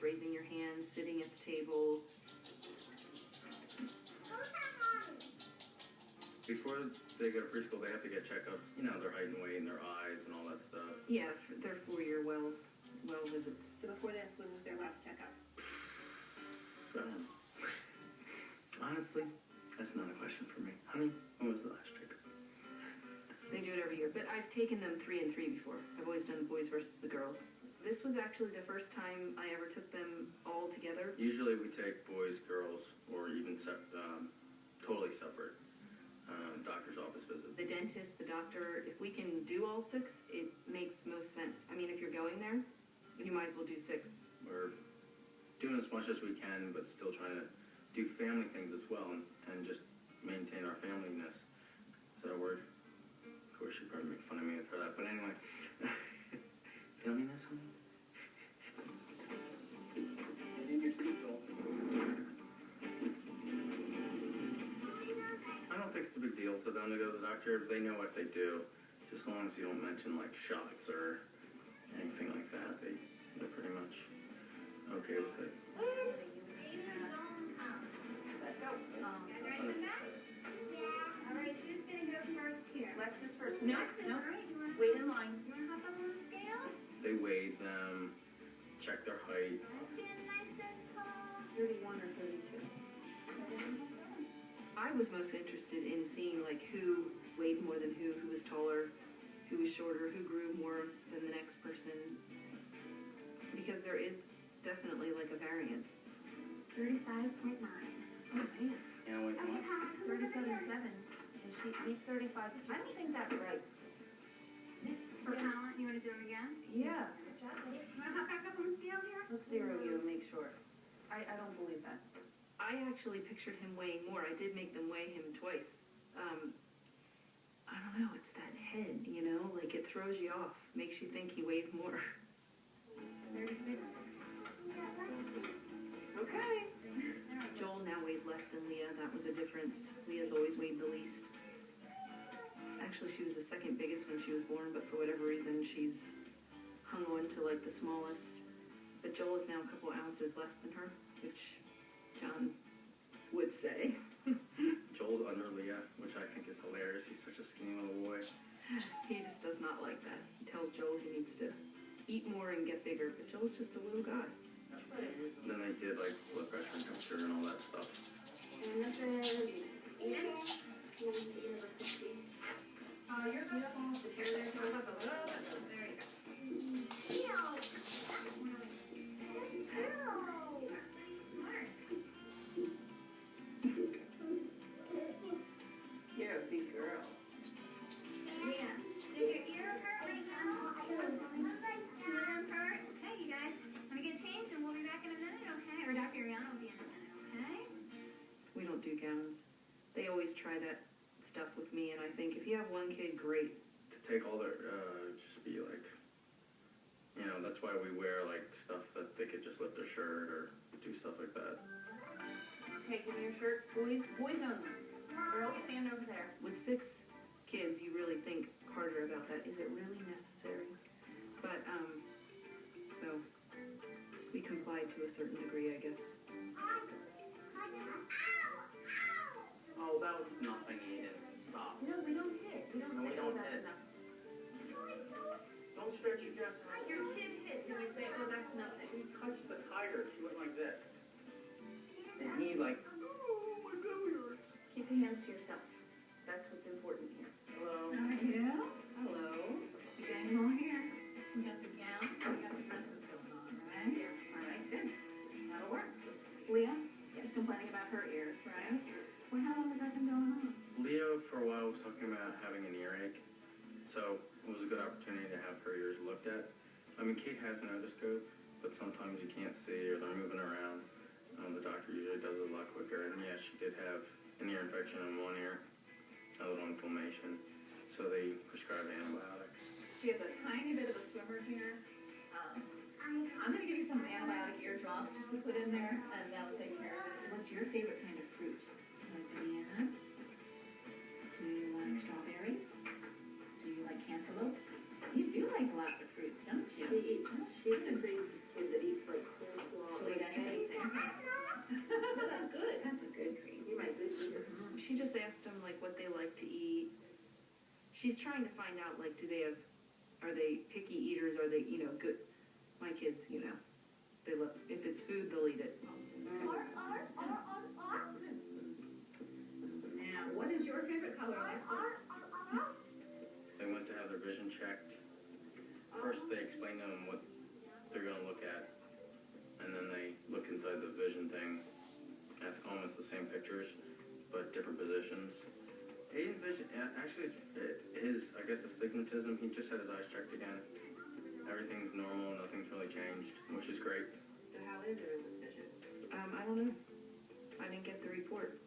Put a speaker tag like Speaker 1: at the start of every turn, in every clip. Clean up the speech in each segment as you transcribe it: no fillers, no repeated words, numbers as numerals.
Speaker 1: raising your hands, sitting at the table.
Speaker 2: Before they go to preschool, they have to get checkups, you know, their height and weight and their eyes and all that stuff.
Speaker 1: Yeah, their 4-year well visits.
Speaker 3: So before that, when was their last checkup?
Speaker 2: Honestly, that's not a question for me. Honey, when was the last checkup?
Speaker 1: They do it every year, but I've taken them 3 and 3 before. I've always done the boys versus the girls. This was actually the first time I ever took them all together.
Speaker 2: Usually we take boys, girls, or even totally separate doctor's office visits.
Speaker 1: The dentist, the doctor, if we can do all 6, it makes most sense. I mean, if you're going there, you might as well do 6.
Speaker 2: We're doing as much as we can, but still trying to do family things as well and just maintain our familyness. Is that a word? Of course, you'd probably make fun of me for that, but anyway. Filminess, honey? I don't think it's a big deal to them to go to the doctor. They know what they do. Just as long as you don't mention, like, shots or anything like that, they're pretty much okay with it.
Speaker 3: Let's go.
Speaker 4: You guys ready to come back? Yeah. All right, who's going to go first here?
Speaker 3: Lex is first.
Speaker 4: No, Lex is all right. You want
Speaker 3: Wait in line.
Speaker 4: You want to hop up on the scale?
Speaker 2: They weighed them, checked their height.
Speaker 4: Let's get nice and tall.
Speaker 3: 31 or 32.
Speaker 1: I was most interested in seeing like who weighed more than who was taller, who was shorter, who grew more than the next person. Because there is definitely like a variance.
Speaker 4: 35.9.
Speaker 1: Oh man.
Speaker 2: Yeah, wait,
Speaker 4: Okay, Pop, who's over here?
Speaker 3: 37. And he's 35. I don't think that's right.
Speaker 4: For talent, you want to do it again?
Speaker 1: Yeah.
Speaker 4: Good job. You want to hop back up on the scale here?
Speaker 1: Let's zero you and make sure.
Speaker 3: I don't believe that.
Speaker 1: I actually pictured him weighing more. I did make them weigh him twice. I don't know, it's that head, you know? Like it throws you off, makes you think he weighs more.
Speaker 4: 36.
Speaker 1: Okay. Joel now weighs less than Leah. That was a difference. Leah's always weighed the least. Actually, she was the second biggest when she was born, but for whatever reason, she's hung on to like the smallest. But Joel is now a couple ounces less than her, which John would say.
Speaker 2: Joel's under Leah, which I think is hilarious. He's such a skinny little boy.
Speaker 1: He just does not like that. He tells Joel he needs to eat more and get bigger, but Joel's just a little guy.
Speaker 2: Then they did like blood pressure and temperature and all that stuff.
Speaker 4: And this is Ian. You're going to fall off the chair there. Go up a little bit. There you go. Ew. Smart.
Speaker 1: You're a big girl.
Speaker 4: Leah, does your ear hurt right now? Two of them hurt? Okay, you guys. Let me get changed and we'll be back in a minute, okay? Or Dr. Rihanna will be in a minute, okay?
Speaker 1: We don't do gowns. They always try that stuff with me, and I think if you have one kid, great.
Speaker 2: To take all their, just be like, you know, that's why we wear like stuff that they could just lift their shirt or do stuff like that.
Speaker 3: Okay, give me your shirt. Boys only. Girls, stand over there.
Speaker 1: With 6 kids, you really think harder about that. Is it really necessary? But, so we complied to a certain degree, I guess.
Speaker 2: Oh, that was nothing, Eden. Stop.
Speaker 3: No, we don't hit. We don't
Speaker 2: No,
Speaker 3: say,
Speaker 2: we
Speaker 3: oh,
Speaker 2: don't
Speaker 3: that's
Speaker 2: hit.
Speaker 3: enough.
Speaker 2: Don't stretch your dress out.
Speaker 3: Your kid hits and you say, oh, that's nothing.
Speaker 2: He touched the tire. She went like this. And he like, oh, my belly hurts.
Speaker 3: Keep your hands to yourself. That's what's important here.
Speaker 2: Hello.
Speaker 3: Yeah?
Speaker 1: Hello.
Speaker 3: You guys all here. We got the gowns, we got the dresses going on, right? Yeah. All right, good. That'll work. Leah is complaining about her ears, right? Well, how long has that been going on?
Speaker 2: Leo, for a while, was talking about having an earache. So it was a good opportunity to have her ears looked at. I mean, Kate has an otoscope, but sometimes you can't see or they're moving around. The doctor usually does it a lot quicker. And yeah, she did have an ear infection in one ear, a little inflammation. So they prescribed antibiotics.
Speaker 3: She has a tiny bit of a swimmer's ear. I'm going to give you some antibiotic ear drops just to put in there, and that'll take care of it. What's your favorite kind of fruit? Do you like bananas? Do you like strawberries? Do you like cantaloupe? You do like lots of fruits, don't you?
Speaker 1: She's the crazy kid that eats like coleslaw.
Speaker 3: So No, that's good. That's a good crazy.
Speaker 1: You're my good leader. She just asked them like what they like to eat. She's trying to find out like are they picky eaters? Are they, good? My kids, they love, if it's food, they'll eat it.
Speaker 3: Now, what is your favorite color, Alexis?
Speaker 2: They went to have their vision checked. First, they explained to them what they're going to look at, and then they look inside the vision thing at almost the same pictures, but different positions. Aiden's vision, actually, his astigmatism, he just had his eyes checked again. Everything's normal, nothing's really changed, which is great.
Speaker 3: So how is everyone's vision?
Speaker 1: I don't know. I didn't get the report.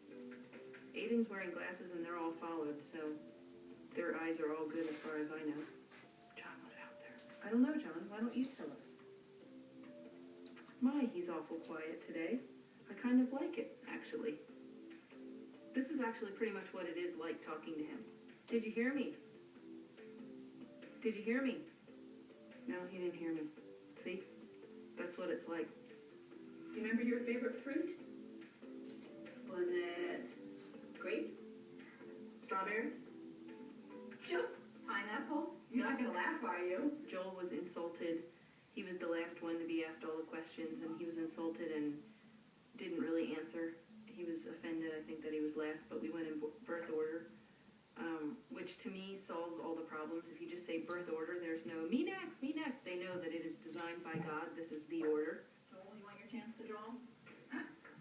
Speaker 1: Aiden's wearing glasses and they're all followed, so their eyes are all good as far as I know. John was out there. I don't know, John. Why don't you tell us? My, he's awful quiet today. I kind of like it, actually. This is actually pretty much what it is like talking to him. Did you hear me? Did you hear me? No, he didn't hear me. See? That's what it's like.
Speaker 3: Do you remember your favorite fruit? Was it grapes? Strawberries? Pineapple? You're not gonna laugh, are you?
Speaker 1: Joel was insulted. He was the last one to be asked all the questions, and he was insulted and didn't really answer. He was offended, I think, that he was last, but we went in birth order, which to me solves all the problems. If you just say birth order, there's no me next, me next. They know that it is designed by God. This is the order.
Speaker 3: Joel, you want your chance to draw?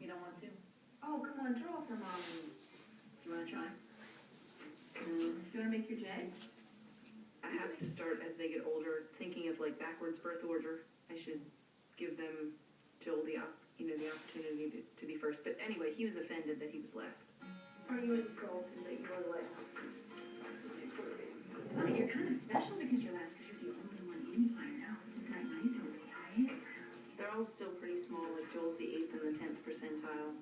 Speaker 3: You don't want to?
Speaker 1: Oh, come on, draw for Mommy.
Speaker 3: Do you want to try? Do you want to make your J?
Speaker 1: I have to start as they get older, thinking of like backwards birth order. I should give them Joel the opportunity to be first. But anyway, he was offended that he was last.
Speaker 3: Are you insulted that you were last? Well, you're kind of special because you're last, because you're the only one in here. No, isn't that nice? It was quiet.
Speaker 1: They're all still pretty small. Like Joel's the 8th and the 10th percentile.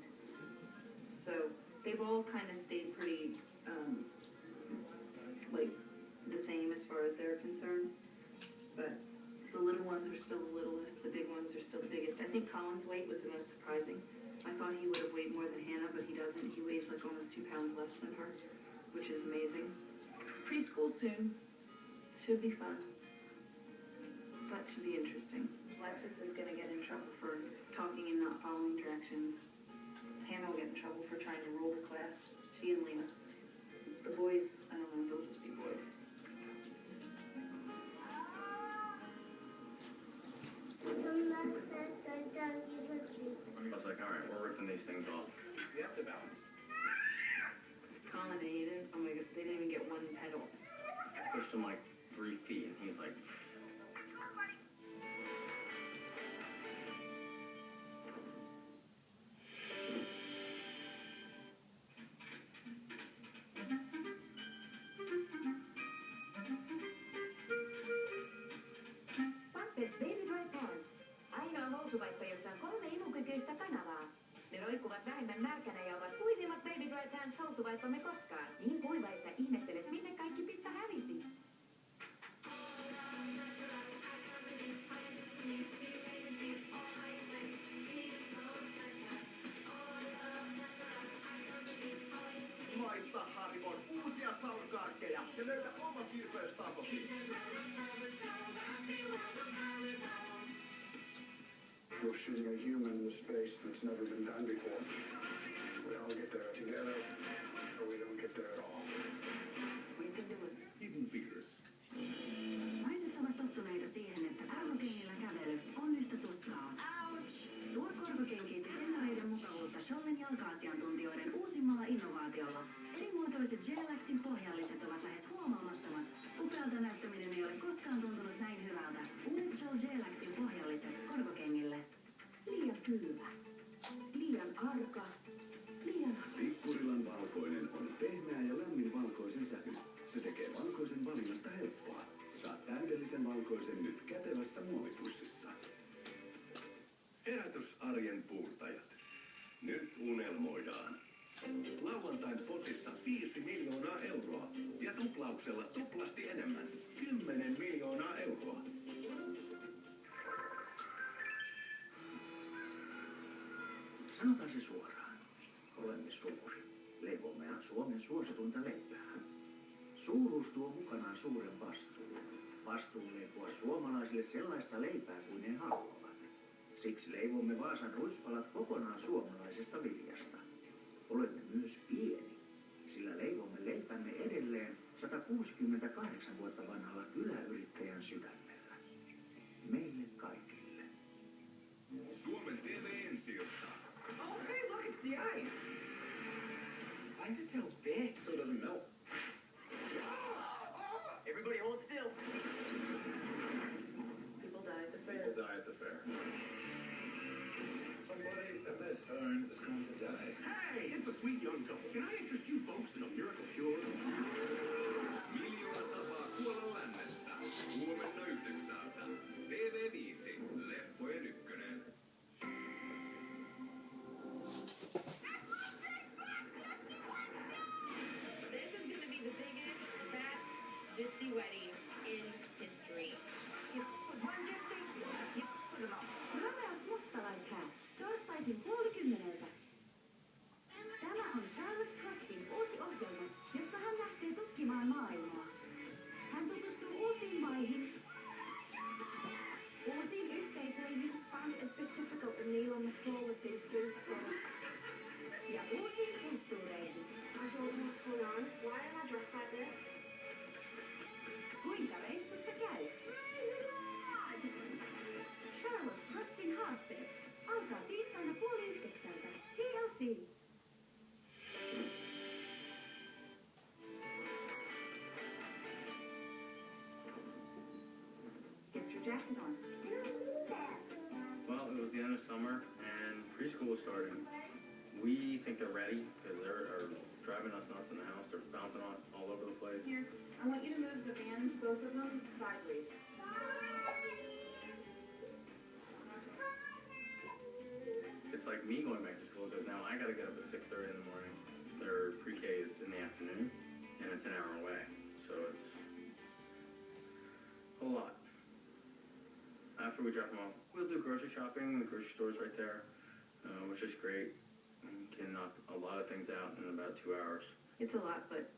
Speaker 1: So they've all kind of stayed pretty, like the same as far as they're concerned. But the little ones are still the littlest. The big ones are still the biggest. I think Colin's weight was the most surprising. I thought he would have weighed more than Hannah, but he doesn't. He weighs like almost 2 pounds less than her, which is amazing. It's preschool soon. Should be fun. That should be interesting. Alexis is going to get in trouble for talking and not following directions. Hannah will get in trouble for trying to rule the class. She and Lena. The boys, I don't know, they'll just be boys.
Speaker 2: I was like, all right, we're ripping these things off.
Speaker 5: You have to balance.
Speaker 1: Colin and Aiden, oh my god, they didn't even get one pedal.
Speaker 2: Pushed him like 3 feet, and he's like,
Speaker 6: Pampers Baby Dry Pants. Ainoa housuvaippa, jossa on 3 imukykyistä kanavaa. Ne roikkuvat vähemmän märkänä ja ovat kuivimmat Baby Dry Pants housuvaippamme koskaan. Niin kuiva, että ihmettelet, minne kaikki pissa hävisi.
Speaker 5: Maista Haribon uusia saunakarkkeja ja löydä oma kirpeystasosi.
Speaker 7: You're shooting a human into space that's never been done before. We all get there together, or we don't get there at all.
Speaker 6: We can do it.
Speaker 5: Hidden Figures.
Speaker 8: Naiset ovat tottuneita siihen, että korvakengillä kävely on yhtä tuskaa. Tuo korvakenkiisi tennareiden mukavuutta Schollen jalka-asiantuntijoiden uusimmalla innovaatiolla. Erimuotoiset Gel-Actin pohjalliset ovat lähes huomaamattomat. Upealta näyttäminen ei ole koskaan tuntunut näin hyvältä. Uudet Scholl Gel-Actin pohjalliset korvakengille. Liian kylmä. Liian arka. Liian...
Speaker 9: Tikkurilan valkoinen on pehmeä ja lämmin valkoisen sävy. Se tekee valkoisen valinnasta helppoa. Saa täydellisen valkoisen nyt kätevässä muovipussissa. Herätysarjen puurtajat. Nyt unelmoidaan. Lauantain potissa 5 miljoonaa euroa ja tuplauksella tuplasti enemmän. 10 miljoonaa euroa.
Speaker 5: Sanotaan se suoraan. Olemme suuri. Leipomme on Suomen suosituinta leipää. Suuruus tuo mukanaan suuren vastuun. Vastuun leipoa suomalaisille sellaista leipää kuin ne haluavat. Siksi leivomme Vaasan ruispalat kokonaan suomalaisesta viljasta. Olemme myös pieni, sillä leivomme leipämme edelleen 168 vuotta vanhalla kyläyrittäjän sydämellä. Meille kaikille.
Speaker 9: Suomen TV ensi-ilta.
Speaker 3: Oh, hey, look, it's the ice.
Speaker 5: Why is it so big?
Speaker 7: So it doesn't melt.
Speaker 5: Everybody hold still.
Speaker 1: People die at the fair.
Speaker 2: People die at the fair.
Speaker 7: Somebody of this urn is going to die.
Speaker 5: Hey, it's a sweet young couple. Can I interest you folks in a miracle cure?
Speaker 9: Miljoona tapaa kuolla lännessä. Huomenna 9. TV5. Leffojen ykkönen.
Speaker 6: This is going to be the biggest fat gypsy wedding in history. You put one gypsy, you put them all.
Speaker 8: Rameat mustalaishäät. Torstaisin 9:30. Tämä on Charlotte Crosbyn uusi ohjelma, jossa hän lähtee tutkimaan maailmaa. Hän tutustuu uusiin maihin, uusiin yhteisöihin
Speaker 3: Found it a bit difficult to kneel on the floor with these boots on.
Speaker 8: ja uusiin kulttuureihin.
Speaker 3: I don't know what's going on. Why am I dressed like this?
Speaker 8: Kuinka reissussa käy? Charlotte Crosbyn haasteet alkaa tiistaina 8:30. TLC.
Speaker 3: Get your jacket on.
Speaker 2: Well, it was the end of summer and preschool was starting. We think they're ready because they're driving us nuts in the house. They're bouncing on all over the place.
Speaker 3: Here, I want you to move the vans, both of them, sideways.
Speaker 2: It's like me going back to school because now I got to get up at 6:30 in the morning. Their pre-K is in the afternoon and it's an hour away. So it's a lot. After we drop them off, we'll do grocery shopping. The grocery store's right there, which is great. You can knock a lot of things out in about 2 hours.
Speaker 1: It's a lot, but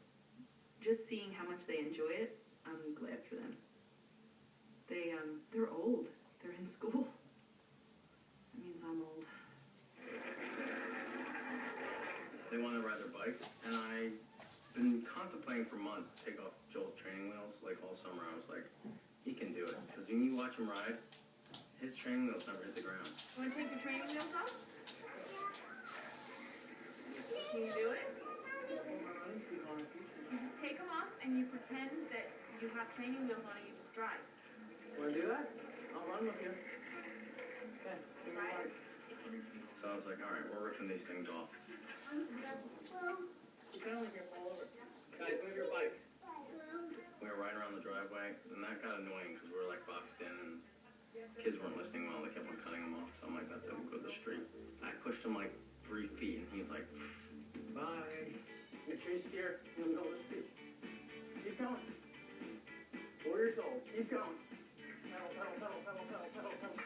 Speaker 1: just seeing how much they enjoy it, I'm glad for them. They're old. They're in school. That means I'm old.
Speaker 2: They want to ride their bike, and I've been contemplating for months to take off Joel's training wheels. Like all summer, I was like, he can do it. Because when you watch him ride, his training wheels never hit the ground.
Speaker 3: Want to take your training wheels off? Can you do it? You just take them off and you pretend that you have training wheels on and you just drive.
Speaker 2: Want to do that? I'll run with you. Okay.
Speaker 3: Right?
Speaker 2: So I was like, all right, we're ripping these things off.
Speaker 3: You can only rip all over.
Speaker 2: Guys, move your bikes. We were riding around the driveway, and that got annoying because we were like boxed in, and kids weren't listening well. They kept on cutting them off. So I'm like, that's it. We'll go to the street. I pushed him like 3 feet, and he's like, bye. Make sure you steer in the middle of the street. Keep going. 4 years old. Keep going. Pedal, pedal, pedal, pedal, pedal, pedal, pedal.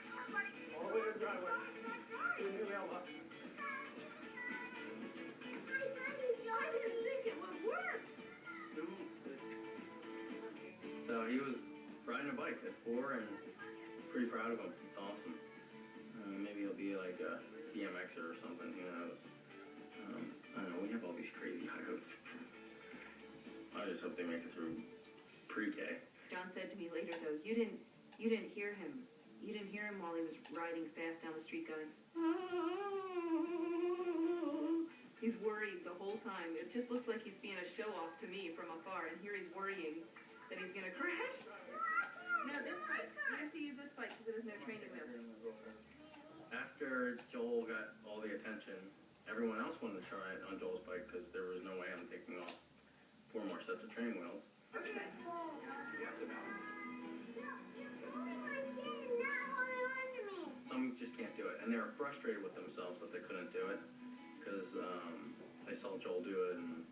Speaker 2: All the way to the driveway. To the new mailbox.
Speaker 3: I didn't think it would work.
Speaker 2: So he was riding a bike at 4 and pretty proud of him. It's awesome. Maybe he'll be like a BMXer or something, who knows. I don't know, we have all these crazy high hopes. I just hope they make it through pre-K.
Speaker 1: John said to me later, though, you didn't hear him. You didn't hear him while he was riding fast down the street going, he's worried the whole time. It just looks like he's being a show-off to me from afar, and here he's worrying that he's going to crash. No, this bike. You have to use this bike because it has no training wheels.
Speaker 2: After Joel got all the attention, everyone else wanted to try it on Joel's bike because there was no way I'm taking off 4 more sets of training wheels.
Speaker 3: Okay.
Speaker 2: Some just can't do it, and they were frustrated with themselves that they couldn't do it because they saw Joel do it, and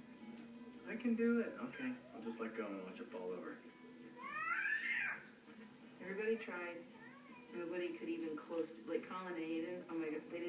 Speaker 2: I can do it. Okay, I'll just let go and watch it fall over.
Speaker 1: Everybody tried. Nobody could even close to, like Colin and Aiden. Oh my God, they didn't.